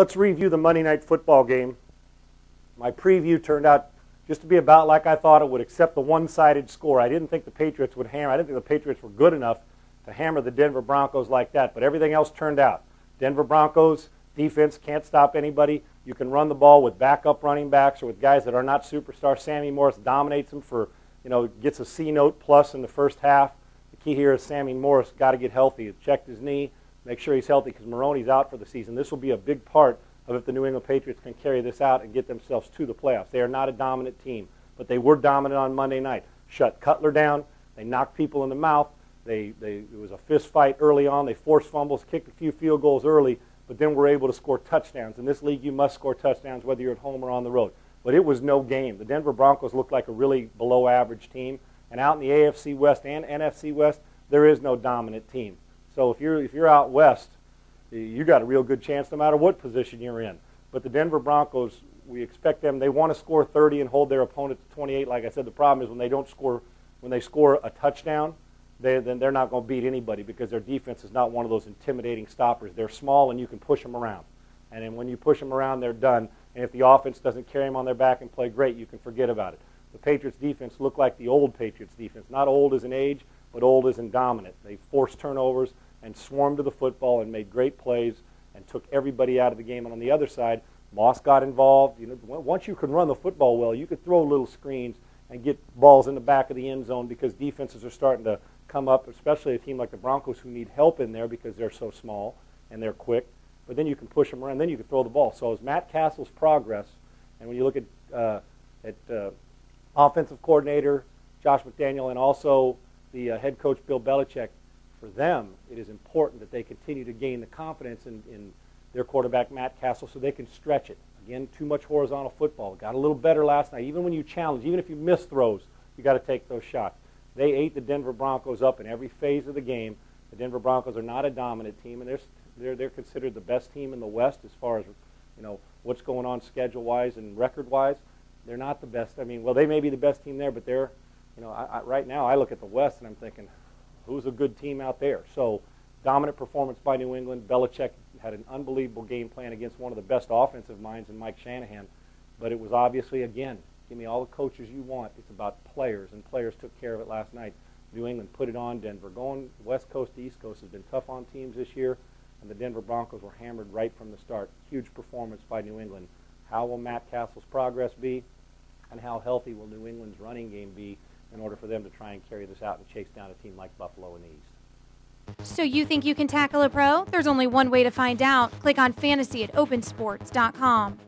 Let's review the Monday Night Football game. My preview turned out just to be about like I thought it would, except the one-sided score. I didn't think the Patriots would hammer. I didn't think the Patriots were good enough to hammer the Denver Broncos like that, but everything else turned out. Denver Broncos defense can't stop anybody. You can run the ball with backup running backs or with guys that are not superstars. Sammy Morris dominates them for, gets a C note plus in the first half. The key here is Sammy Morris got to get healthy. He checked his knee, make sure he's healthy because Maroney's out for the season. This will be a big part of if the New England Patriots can carry this out and get themselves to the playoffs. They are not a dominant team, but they were dominant on Monday night. Shut Cutler down. They knocked people in the mouth. It was a fist fight early on. They forced fumbles, kicked a few field goals early, but then were able to score touchdowns. In this league, you must score touchdowns whether you're at home or on the road. But it was no game. The Denver Broncos looked like a really below-average team, and out in the AFC West and NFC West, there is no dominant team. So if you're out west, you got a real good chance no matter what position you're in. But the Denver Broncos, we expect them, they want to score 30 and hold their opponent to 28. Like I said, the problem is when they score a touchdown, then they're not going to beat anybody because their defense is not one of those intimidating stoppers. They're small and you can push them around. And then when you push them around, they're done. And if the offense doesn't carry them on their back and play great, you can forget about it. The Patriots defense looked like the old Patriots defense. Not old as in age, but old as in dominant. They forced turnovers and swarmed to the football and made great plays and took everybody out of the game. And on the other side, Moss got involved. Once you can run the football well, you could throw little screens and get balls in the back of the end zone because defenses are starting to come up, especially a team like the Broncos who need help in there because they're so small and they're quick. But then you can push them around, then you can throw the ball. So as Matt Castle's progress, and when you look at offensive coordinator Josh McDaniel and also the head coach Bill Belichick, for them it is important that they continue to gain the confidence in their quarterback Matt Castle so they can stretch it. Again, too much horizontal football. Got a little better last night. Even when you challenge, even if you miss throws, you got to take those shots. They ate the Denver Broncos up in every phase of the game. The Denver Broncos are not a dominant team, and they're considered the best team in the West as far as what's going on schedule-wise and record-wise. They're not the best. I mean, well, they may be the best team there, but they're, right now I look at the West and I'm thinking, who's a good team out there? So, dominant performance by New England. Belichick had an unbelievable game plan against one of the best offensive minds in Mike Shanahan, but it was obviously, again, give me all the coaches you want. It's about players, and players took care of it last night. New England put it on Denver. Going West Coast to East Coast has been tough on teams this year, and the Denver Broncos were hammered right from the start. Huge performance by New England. How will Matt Castle's progress be, and how healthy will New England's running game be in order for them to try and carry this out and chase down a team like Buffalo in the East? So you think you can tackle a pro? There's only one way to find out. Click on fantasy at opensports.com.